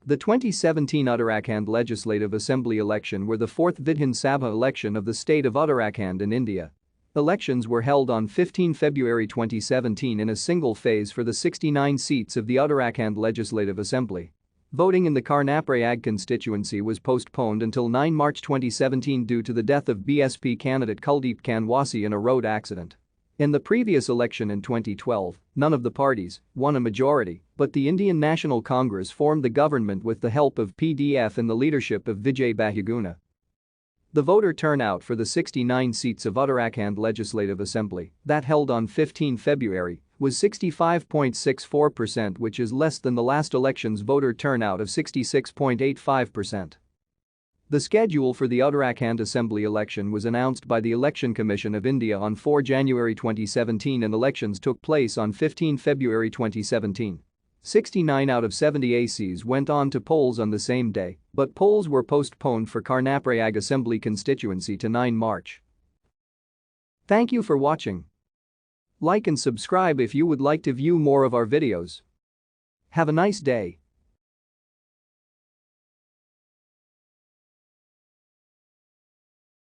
The 2017 Uttarakhand Legislative Assembly election were the fourth Vidhan Sabha election of the state of Uttarakhand in India. Elections were held on 15 February 2017 in a single phase for the 69 seats of the Uttarakhand Legislative Assembly. Voting in the Karnaprayag constituency was postponed until 9 March 2017 due to the death of BSP candidate Kuldeep Kanwasi in a road accident. In the previous election in 2012, none of the parties won a majority, but the Indian National Congress formed the government with the help of PDF and the leadership of Vijay Bahuguna. The voter turnout for the 69 seats of Uttarakhand Legislative Assembly that held on 15 February was 65.64%, which is less than the last election's voter turnout of 66.85%. The schedule for the Uttarakhand Assembly election was announced by the Election Commission of India on 4 January 2017 and elections took place on 15 February 2017. 69 out of 70 ACs went on to polls on the same day, but polls were postponed for Karnaprayag Assembly constituency to 9 March. Thank you for watching. Like and subscribe if you would like to view more of our videos. Have a nice day.